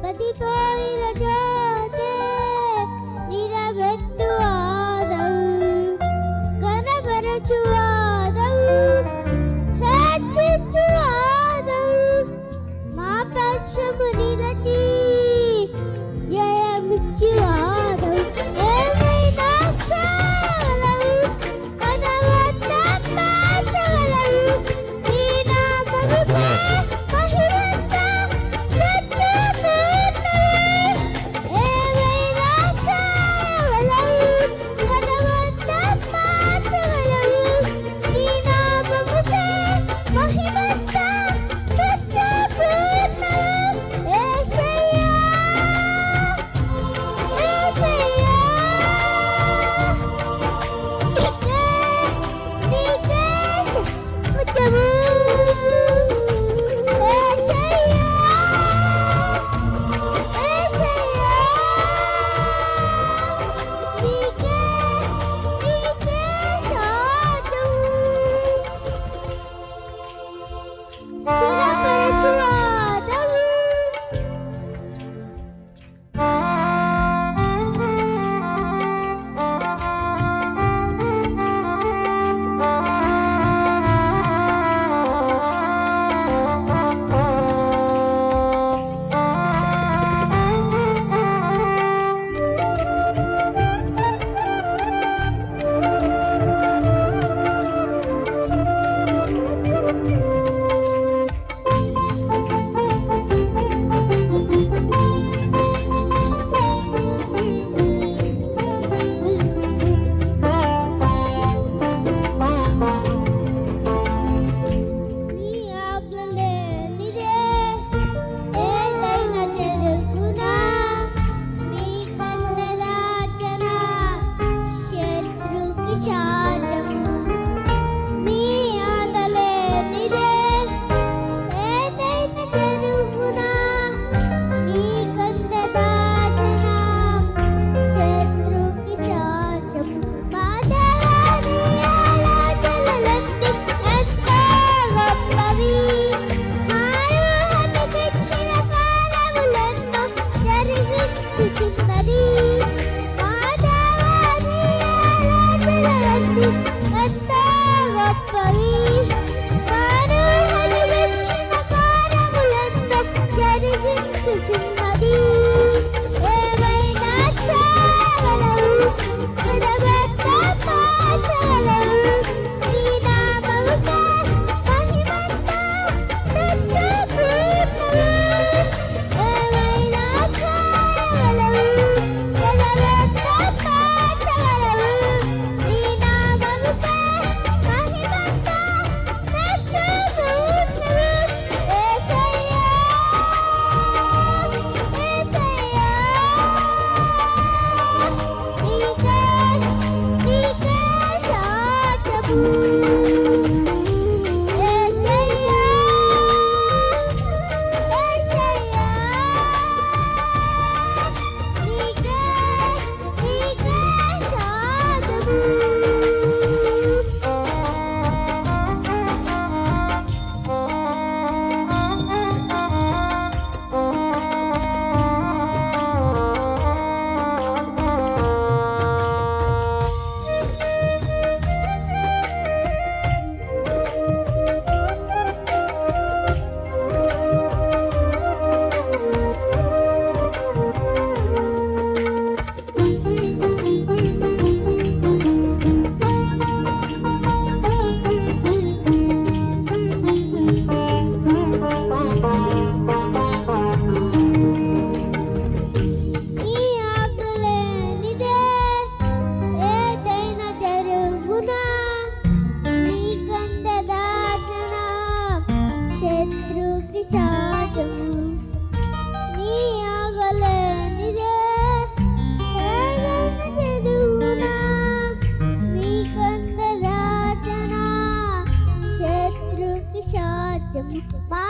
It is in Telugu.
పతిపోయిన జ్యోతే నిలబెట్టువాడవు, కనబరచువాడవు, హెచ్చించువాడవు. మా పక్షము నిలచి జయమిచ్చువాడవు. ఏమైనా చేయగలవు, మన వద్ద మార్చగలవు. నీ నామముకే మహిమంతా తెచ్చుకున్నావు. ఏమైనా చేయగలవు, మన వద్ద మార్చగలవు. నీ నామముకే మహిమంతా తెచ్చుకున్నావు. యేసయ్యా, యేసయ్యా, నీకే స్తుతిము. యేసయ్యా, యేసయ్యా, నీకే స్తోత్రము. స్థిరపరచువాడవు, నీ ఆజ్ఞ లేనిదే ఏదైనా జరుగునా. నీ కన్నెరాజన శత్రుకి శాపము. నీ ఆజ్ఞ లేనిదే ఏదైనా జరుగునా. నీ కన్నెరాజన శత్రుకి శాపము. మా దేవాని ఆలోచనలన్నీ ఎంతో గొప్పవి. మానవునికిచ్చిన కార్యములెన్నో జరిగించుచున్నది. మా దేవాని ఆలోచనలన్నీ ఎంతో గొప్పవి. మానవునికిచ్చిన కార్యములెన్నో జరిగించుచున్నది. ఏమైనా చేయగలవు, నిలబెట్ట మార్చగలవు. నీ నామముకే మహిమంతా తెచ్చుకున్నావు. ఏమైనా చేయగలవు, నిలబెట్ట మార్చగలవు. నీ నామముకే మహిమంతా తెచ్చుకున్నావు. యేసయ్యా, యేసయ్యా, నీకే స్తోత్రము. యేసయ్యా, యేసయ్యా, నీకే నీ ఆజ్ఞ లేనిదే ఏదైనా జరుగునా. నీ కన్నెరాజన శత్రుకి శాపము. నీ ఆజ్ఞ లేనిదే ఏదైనా జరుగునా. నీ కన్నెరాజన శత్రుకి శాపము. మా